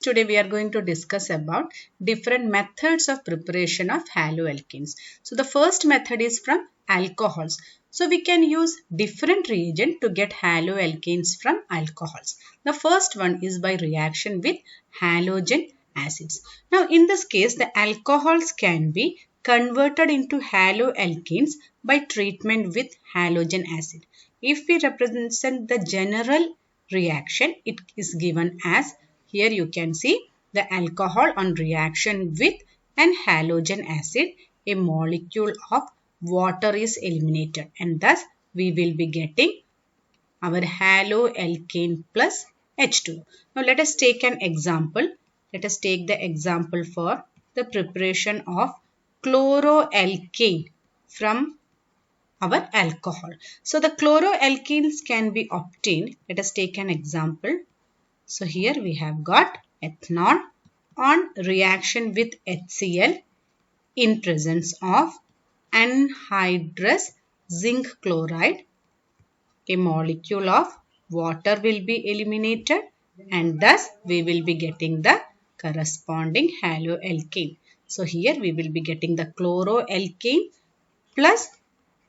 Today we are going to discuss about different methods of preparation of haloalkenes. So the first method is from alcohols. So we can use different reagent to get haloalkenes from alcohols. The first one is by reaction with halogen acids. Now in this case the alcohols can be converted into haloalkenes by treatment with halogen acid. If we represent the general reaction, it is given as, here you can see the alcohol on reaction with an halogen acid, a molecule of water is eliminated, and thus we will be getting our haloalkane plus H2. Now let us take an example. Let us take the example for the preparation of chloroalkane from our alcohol. So the chloroalkenes can be obtained. Let us take an example. So here we have got ethanol on reaction with HCl in presence of anhydrous zinc chloride. A molecule of water will be eliminated and thus we will be getting the corresponding haloalkane. So here we will be getting the chloroalkane plus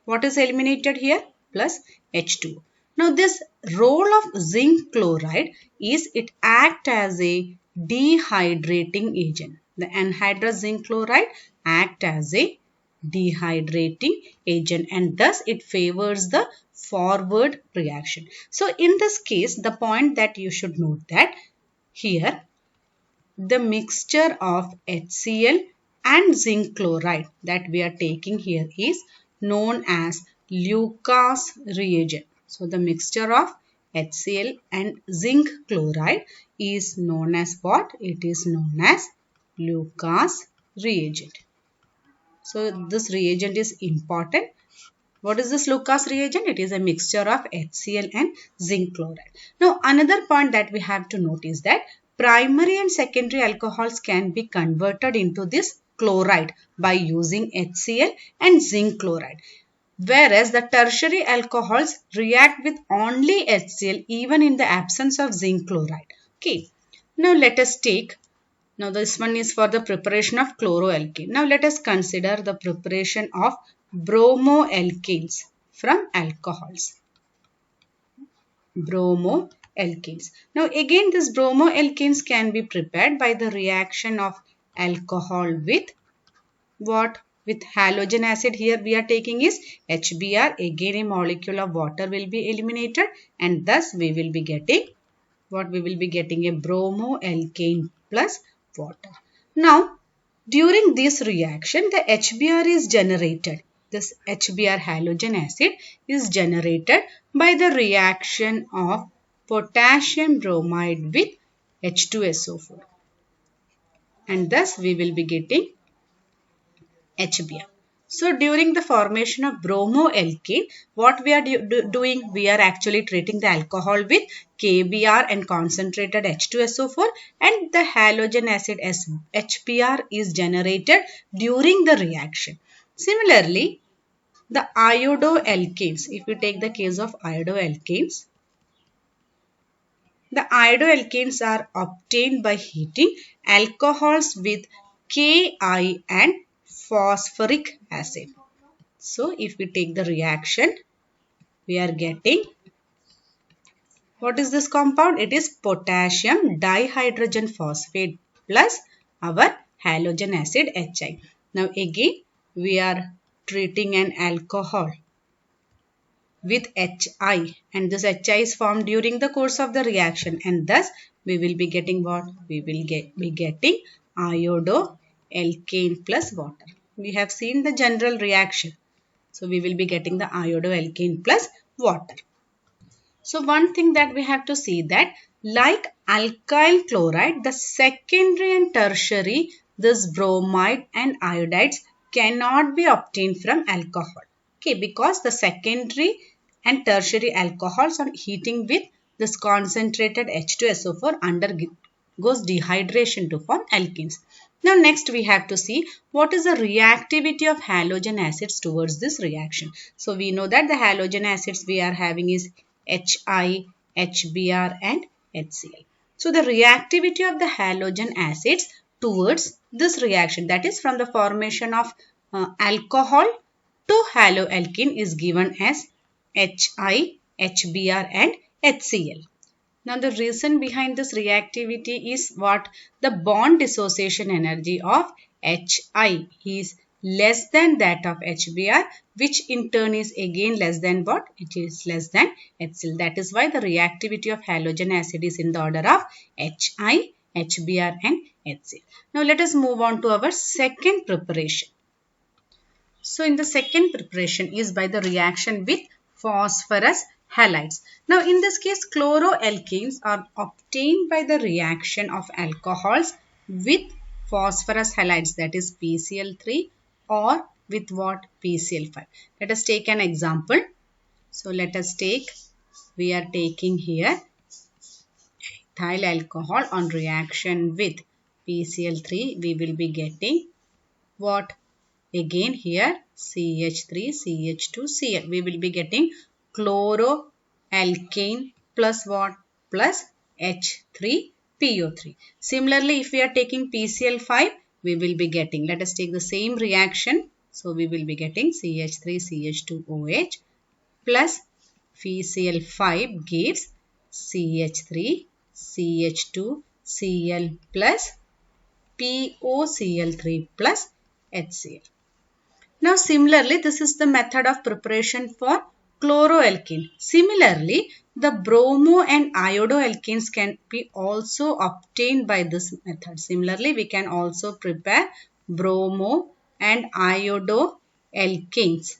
what is eliminated here? Plus H2. Now this role of zinc chloride is it act as a dehydrating agent. The anhydrous zinc chloride act as a dehydrating agent and thus it favors the forward reaction. So in this case the point that you should note that here the mixture of HCl and zinc chloride that we are taking here is known as Lucas reagent. So the mixture of HCl and zinc chloride is known as what? It is known as Lucas reagent. So this reagent is important. What is this Lucas reagent? It is a mixture of HCl and zinc chloride. Now another point that we have to note is that primary and secondary alcohols can be converted into this chloride by using HCl and zinc chloride. Whereas the tertiary alcohols react with only HCl even in the absence of zinc chloride. Okay. Now let us take, now this one is for the preparation of chloroalkane. Now let us consider the preparation of bromoalkanes from alcohols. Bromoalkanes. Now again this bromoalkanes can be prepared by the reaction of alcohol with what? With halogen acid. Here we are taking is HBr. Again a molecule of water will be eliminated and thus we will be getting what? We will be getting a bromoalkane plus water. Now during this reaction the HBr is generated. This HBr halogen acid is generated by the reaction of potassium bromide with H2SO4 and thus we will be getting HBr. So during the formation of bromoalkane, what we are doing? We are actually treating the alcohol with KBr and concentrated H2SO4 and the halogen acid HBr is generated during the reaction. Similarly, the iodoalkanes, if we take the case of iodoalkanes, the iodoalkanes are obtained by heating alcohols with Ki and phosphoric acid. So if we take the reaction, we are getting, what is this compound? It is potassium dihydrogen phosphate plus our halogen acid Hi. Now again we are treating an alcohol with Hi and this Hi is formed during the course of the reaction and thus we will be getting what? We will be getting iodoalkane plus water. We have seen the general reaction. So we will be getting the iodoalkane plus water. So one thing that we have to see that like alkyl chloride, the secondary and tertiary, this bromide and iodides cannot be obtained from alcohol. Okay, because the secondary and tertiary alcohols on heating with this concentrated H2SO4 undergoes dehydration to form alkenes. Now next we have to see what is the reactivity of halogen acids towards this reaction. So we know that the halogen acids we are having is Hi, HBr and HCl. So the reactivity of the halogen acids towards this reaction, that is from the formation of alcohol to haloalkene, is given as Hi, HBr and HCl. Now the reason behind this reactivity is what? The bond dissociation energy of Hi is less than that of HBr, which in turn is again less than what? It is less than HCl. That is why the reactivity of halogen acid is in the order of Hi, HBr and HCl. Now let us move on to our second preparation. So in the second preparation is by the reaction with phosphorus halides. Now in this case, chloroalkanes are obtained by the reaction of alcohols with phosphorus halides, that is PCl3, or with what? PCl5. Let us take an example. So let us take, we are taking here ethyl alcohol on reaction with PCl3. We will be getting what? Again here CH3, CH2, Cl. We will be getting chloroalkane plus what? Plus H3PO3. Similarly, if we are taking PCl5, we will be getting, let us take the same reaction. So we will be getting CH3CH2OH plus PCl5 gives CH3CH2Cl plus POCl3 plus HCl. Now similarly, this is the method of preparation for chloroalkane. Similarly, the bromo and iodoalkanes can be also obtained by this method. Similarly, we can also prepare bromo and iodoalkanes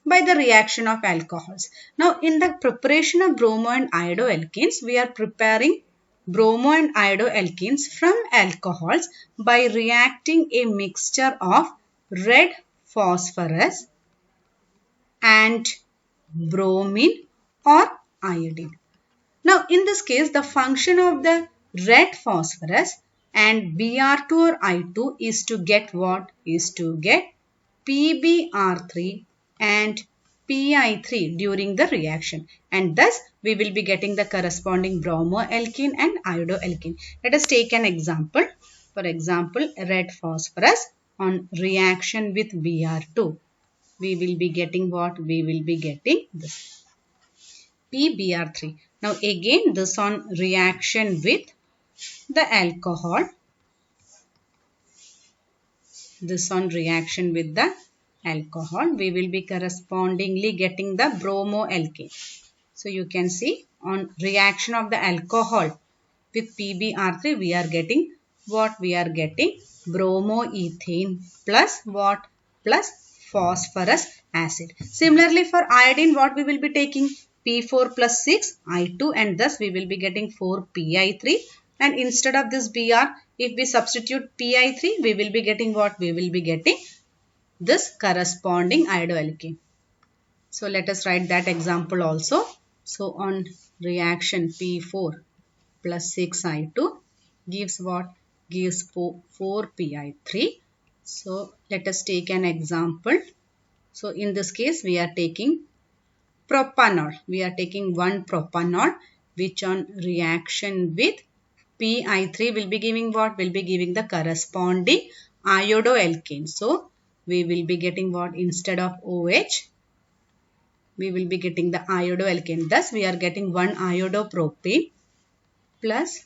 by the reaction of alcohols. Now in the preparation of bromo and iodoalkanes, we are preparing bromo and iodoalkanes from alcohols by reacting a mixture of red phosphorus and bromine or iodine. Now in this case, the function of the red phosphorus and Br2 or I2 is to get what? Is to get PbR3 and Pi3 during the reaction, and thus we will be getting the corresponding bromoalkane and iodoalkane. Let us take an example. For example, red phosphorus on reaction with Br2. We will be getting what? We will be getting this PbR3. Now again this on reaction with the alcohol. This on reaction with the alcohol, we will be correspondingly getting the bromoalkane. So you can see on reaction of the alcohol with PbR3, we are getting what? We are getting bromoethane plus what? Plus phosphorus acid. Similarly for iodine, what we will be taking? P4 plus 6 I2, and thus we will be getting 4 Pi3, and instead of this Br, if we substitute Pi3, we will be getting what? We will be getting this corresponding iodoalkane. So let us write that example also. So on reaction P4 plus 6I2 gives what? Gives 4 Pi3. So let us take an example. So in this case, we are taking propanol. We are taking one propanol, which on reaction with Pi3 will be giving what? Will be giving the corresponding iodoalkane. So we will be getting what? Instead of OH, we will be getting the iodoalkane. Thus we are getting one iodopropane plus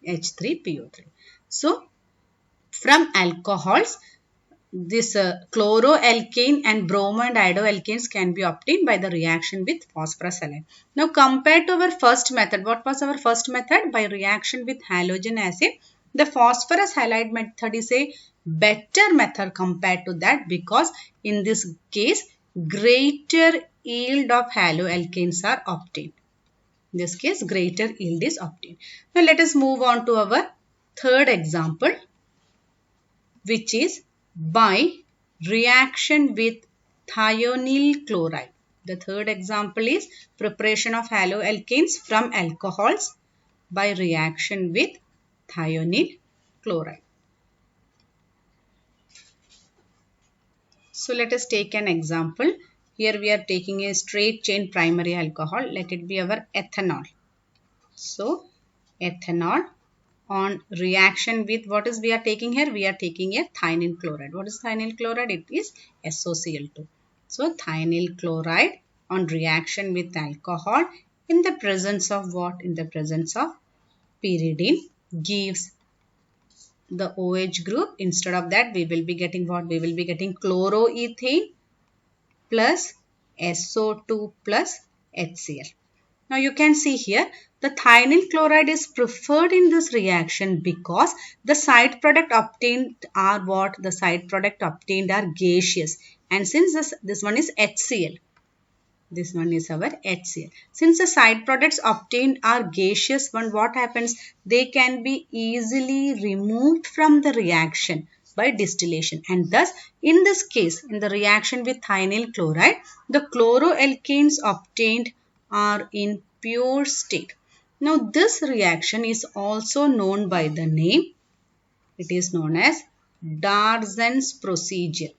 H3PO3. So from alcohols, this chloroalkane and bromo and iodoalkanes can be obtained by the reaction with phosphorus halide. Now compared to our first method, what was our first method? By reaction with halogen acid. The phosphorus halide method is a better method compared to that, because in this case greater yield of haloalkanes are obtained. In this case greater yield is obtained. Now let us move on to our third example, which is by reaction with thionyl chloride. The third example is preparation of haloalkanes from alcohols by reaction with thionyl chloride. So let us take an example. Here we are taking a straight chain primary alcohol. Let it be our ethanol. So ethanol on reaction with what is we are taking here? We are taking a thionyl chloride. What is thionyl chloride? It is SOCl2. So thionyl chloride on reaction with alcohol in the presence of what? In the presence of pyridine gives the OH group. Instead of that, we will be getting what? We will be getting chloroethane plus SO2 plus HCl. Now you can see here the thionyl chloride is preferred in this reaction because the side product obtained are what? The side product obtained are gaseous, and since this one is HCl. This one is our HCl. Since the side products obtained are gaseous, what happens? They can be easily removed from the reaction by distillation, and thus in this case, in the reaction with thionyl chloride, the chloroalkanes obtained are in pure state. Now this reaction is also known by the name, it is known as Darzin's procedure.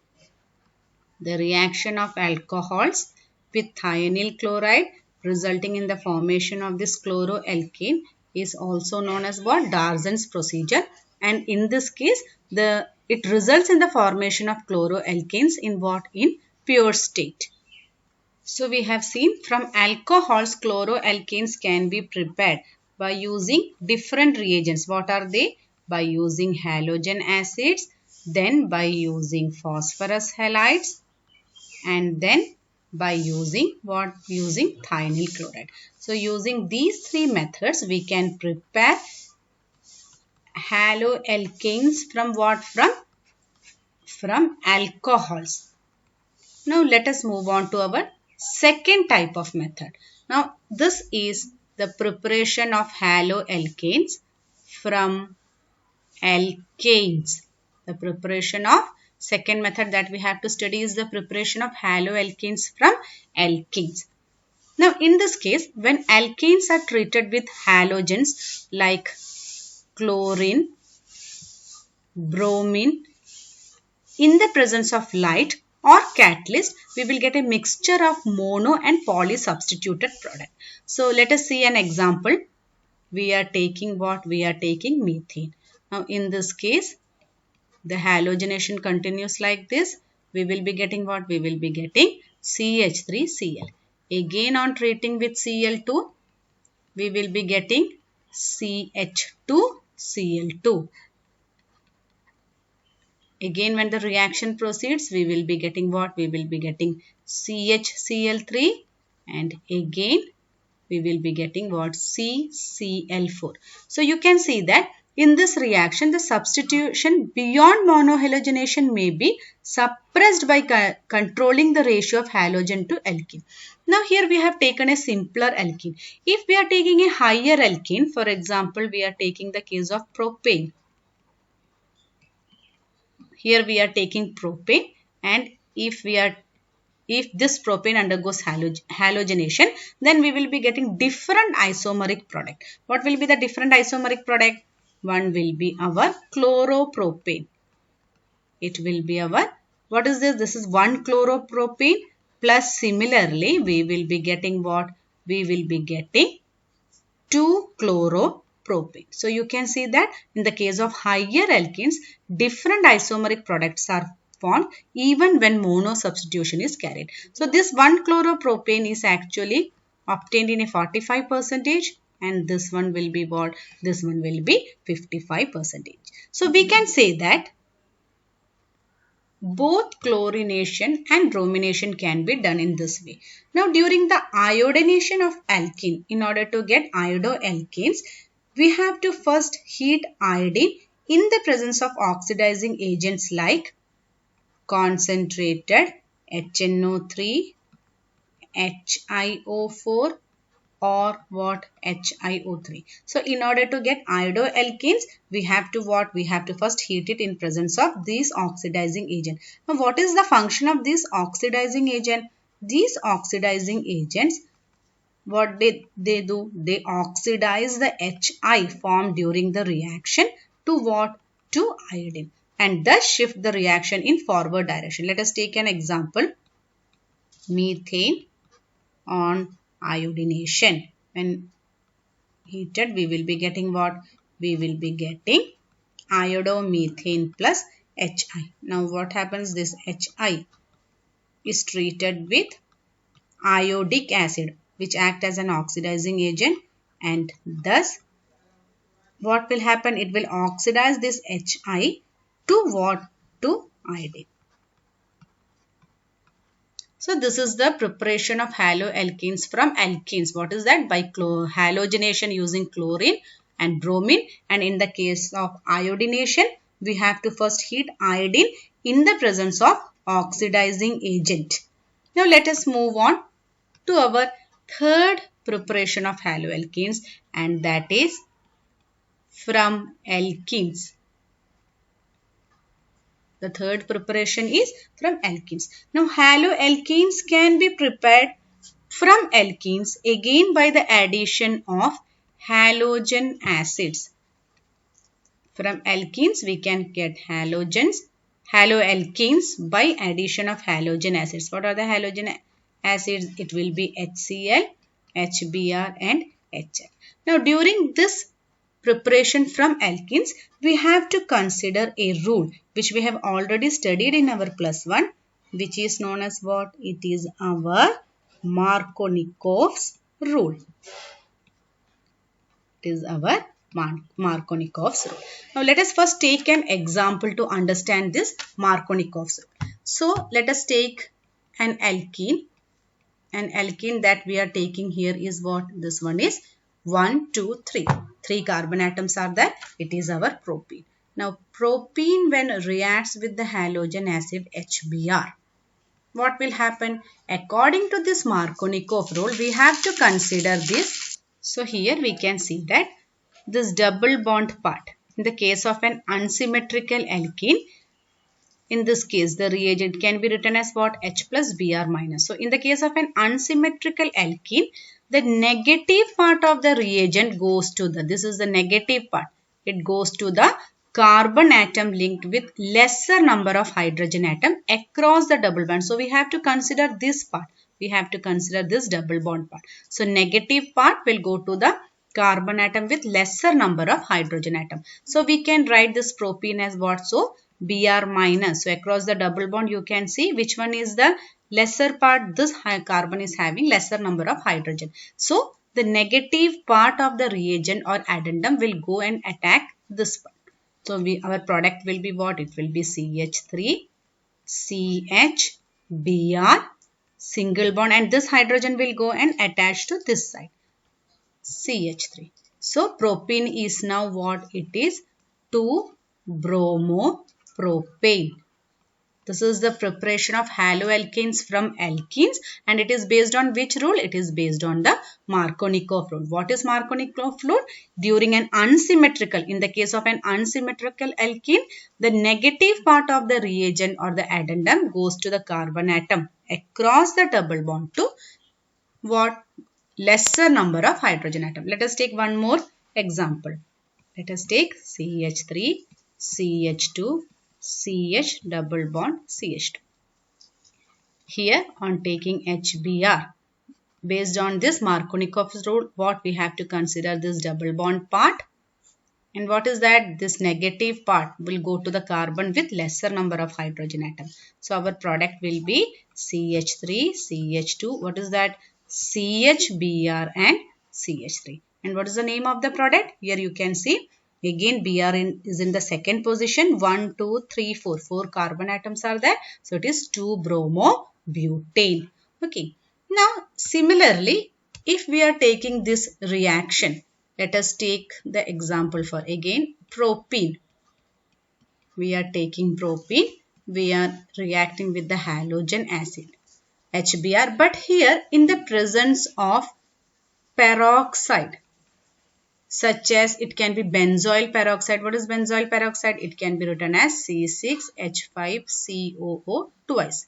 The reaction of alcohols with thionyl chloride resulting in the formation of this chloroalkane is also known as what? Darzin's procedure, and in this case it results in the formation of chloroalkanes in what? In pure state. So we have seen from alcohols chloroalkanes can be prepared by using different reagents. What are they? By using halogen acids, then by using phosphorus halides, and then by using what? Using thionyl chloride. So using these three methods we can prepare haloalkanes from what? From alcohols. Now let us move on to our second type of method. Now this is the preparation of haloalkanes from alkanes. The preparation of second method that we have to study is the preparation of haloalkanes from alkanes. Now in this case, when alkanes are treated with halogens like chlorine, bromine, in the presence of light or catalyst, we will get a mixture of mono and poly substituted product. So let us see an example. We are taking what? We are taking methane. Now in this case, the halogenation continues like this. We will be getting what? We will be getting CH3Cl. Again on treating with Cl2, we will be getting CH2Cl2. Again when the reaction proceeds, we will be getting what? We will be getting CHCl3, and again we will be getting what? CCl4. So you can see that in this reaction, the substitution beyond monohalogenation may be suppressed by controlling the ratio of halogen to alkene. Now here we have taken a simpler alkene. If we are taking a higher alkene, for example, we are taking the case of propane. Here we are taking propane, and if this propane undergoes halogenation, then we will be getting different isomeric product. What will be the different isomeric product? One will be our chloropropane. It will be our, what is this? This is 1 chloropropane plus similarly we will be getting what? We will be getting 2 chloropropane. So you can see that in the case of higher alkenes, different isomeric products are formed even when mono substitution is carried. So this 1 chloropropane is actually obtained in a 45%, and this one will be what? This one will be 55%. So we can say that both chlorination and bromination can be done in this way. Now during the iodination of alkene, in order to get iodoalkanes, we have to first heat iodine in the presence of oxidizing agents like concentrated HNO3, HiO4 or what? HiO3. So in order to get iodoalkanes, we have to what? We have to first heat it in presence of these oxidizing agent. Now what is the function of this oxidizing agent? These oxidizing agents, what they do? They oxidize the Hi formed during the reaction to what? To iodine, and thus shift the reaction in forward direction. Let us take an example. Methane on iodination. When heated, we will be getting what? we will be getting iodomethane plus HI. Now what happens? This HI is treated with iodic acid which act as an oxidizing agent, and thus what will happen? It will oxidize this HI to what? To iodine. So this is the preparation of haloalkenes from alkenes. What is that? By halogenation using chlorine and bromine, and in the case of iodination we have to first heat iodine in the presence of oxidizing agent. Now let us move on to our third preparation of haloalkenes, and that is from alkenes. The third preparation is from alkenes. Now haloalkenes can be prepared from alkenes again by the addition of halogen acids. From alkenes we can get haloalkenes by addition of halogen acids. What are the halogen acids? It will be HCl, HBr and HF. Now during this preparation from alkenes, we have to consider a rule which we have already studied in our +1, which is known as what? It is our Markovnikov's rule. It is our Markovnikov's rule. Now let us first take an example to understand this Markovnikov's rule. So let us take an alkene. An alkene that we are taking here is what? This one is 1, 2, 3. 3 carbon atoms are there. It is our propene. Now propene when reacts with the halogen acid HBr, what will happen? According to this Markovnikov rule, we have to consider this. So here we can see that this double bond part. In the case of an unsymmetrical alkene, in this case the reagent can be written as what? H plus Br minus. So in the case of an unsymmetrical alkene, the negative part of the reagent goes to the, this is the negative part, it goes to the carbon atom linked with lesser number of hydrogen atom across the double bond. So we have to consider this part. We have to consider this double bond part. So negative part will go to the carbon atom with lesser number of hydrogen atom. So we can write this propene as what? So Br minus. So across the double bond you can see which one is the lesser part. This carbon is having lesser number of hydrogen. So the negative part of the reagent or addendum will go and attack this part. So our product will be what? It will be CH3, CH, Br, single bond, and this hydrogen will go and attach to this side, CH3. So propene is now what? It is 2-bromopropane. This is the preparation of haloalkenes from alkenes, and it is based on which rule? It is based on the Markovnikov rule. What is Markovnikov rule? During an unsymmetrical, in the case of an unsymmetrical alkene, the negative part of the reagent or the addendum goes to the carbon atom across the double bond to what? Lesser number of hydrogen atom. Let us take one more example. Let us take CH3, CH2, CH double bond CH2. Here on taking HBr, based on this Markovnikov's rule, what we have to consider? This double bond part. And what is that? This negative part will go to the carbon with lesser number of hydrogen atom. So our product will be CH3, CH2. What is that? CHBr and CH3. And what is the name of the product? Here you can see. Again, Br is in the second position. 1, 2, 3, 4. 4 carbon atoms are there. So it is 2-bromobutane. Okay. Now, similarly, if we are taking this reaction, let us take the example for again propene. We are taking propene. We are reacting with the halogen acid HBr. But here in the presence of peroxide, such as it can be benzoyl peroxide. What is benzoyl peroxide? It can be written as C6H5COO twice.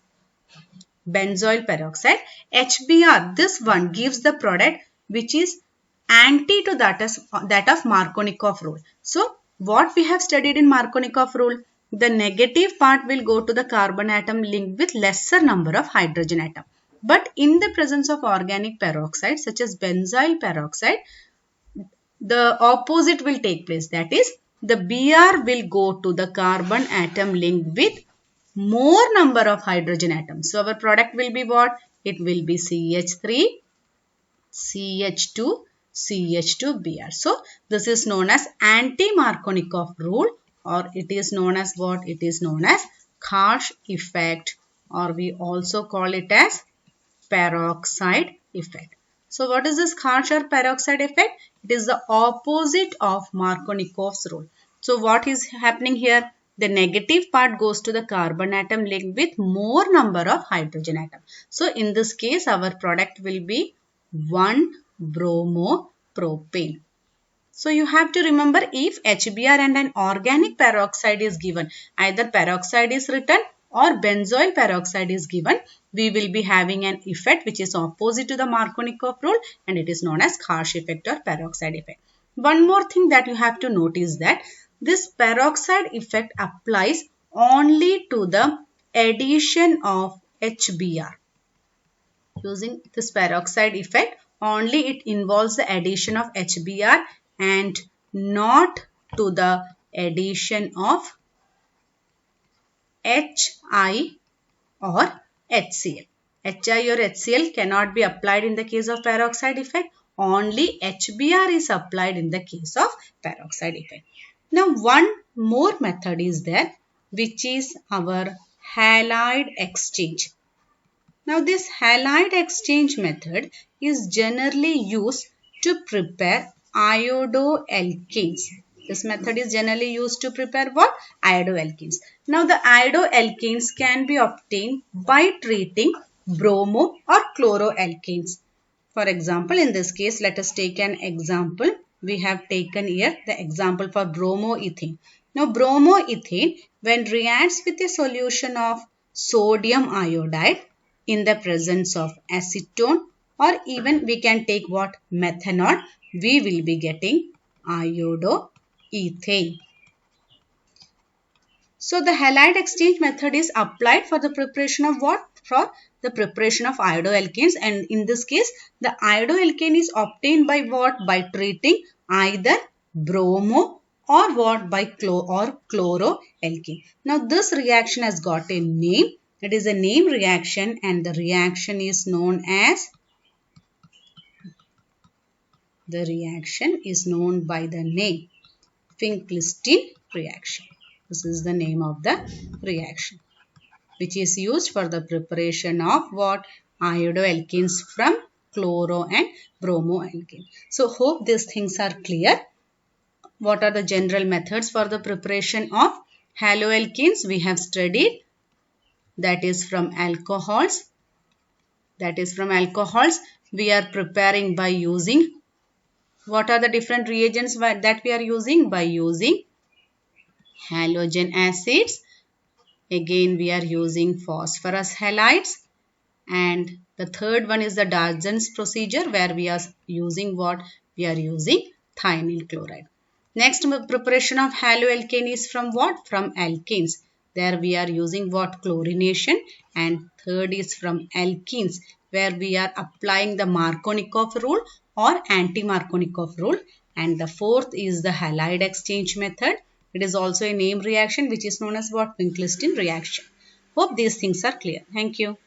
Benzoyl peroxide. HBr, this one gives the product which is anti to that of Markovnikov rule. So what we have studied in Markovnikov rule? The negative part will go to the carbon atom linked with lesser number of hydrogen atom. But in the presence of organic peroxide such as benzyl peroxide, the opposite will take place. That is, the Br will go to the carbon atom linked with more number of hydrogen atoms. So our product will be what? It will be CH3, CH2, CH2Br. So this is known as anti-Markovnikov rule, or it is known as what? It is known as Karsh effect, or we also call it as peroxide effect. So what is this Karsh or peroxide effect? It is the opposite of Markovnikov's rule. So what is happening here? The negative part goes to the carbon atom linked with more number of hydrogen atom. So in this case, our product will be 1-bromopropane. So you have to remember, if HBr and an organic peroxide is given, either peroxide is written or benzoyl peroxide is given, we will be having an effect which is opposite to the Markovnikov rule, and it is known as Karsh effect or peroxide effect. One more thing that you have to note is that this peroxide effect applies only to the addition of HBr. Using this peroxide effect, only it involves the addition of HBr and not to the addition of HI or HCl. HI or HCl cannot be applied in the case of peroxide effect. Only HBr is applied in the case of peroxide effect. Now one more method is there, which is our halide exchange. Now this halide exchange method is generally used to prepare iodoalkanes. This method is generally used to prepare what? Iodoalkanes. Now the iodoalkanes can be obtained by treating bromo or chloroalkanes. For example, in this case, let us take an example. We have taken here the example for bromoethane. Now bromoethane, when reacts with a solution of sodium iodide in the presence of acetone, or even we can take what? Methanol, we will be getting iodoethane. So the halide exchange method is applied for the preparation of what? For the preparation of iodoalkanes, and in this case the iodoalkane is obtained by what? By treating either bromo or what? By chloroalkane. Now this reaction has got a name. It is a name reaction, and the reaction is known by the name Finkelstein reaction. This is the name of the reaction, which is used for the preparation of what? Iodoalkanes from chloro and bromoalkane. So hope these things are clear. What are the general methods for the preparation of haloalkanes? We have studied. That is from alcohols. We are preparing by using, what are the different reagents that we are using? By using halogen acids. Again, we are using phosphorus halides. And the third one is the Darjan's procedure, where we are using what? We are using thionyl chloride. Next preparation of haloalkane is from what? From alkanes. There we are using what? Chlorination. And third is from alkenes, where we are applying the Markovnikov rule or anti-Markovnikov rule. And the fourth is the halide exchange method. It is also a name reaction which is known as what? Finkelstein reaction. Hope these things are clear. Thank you.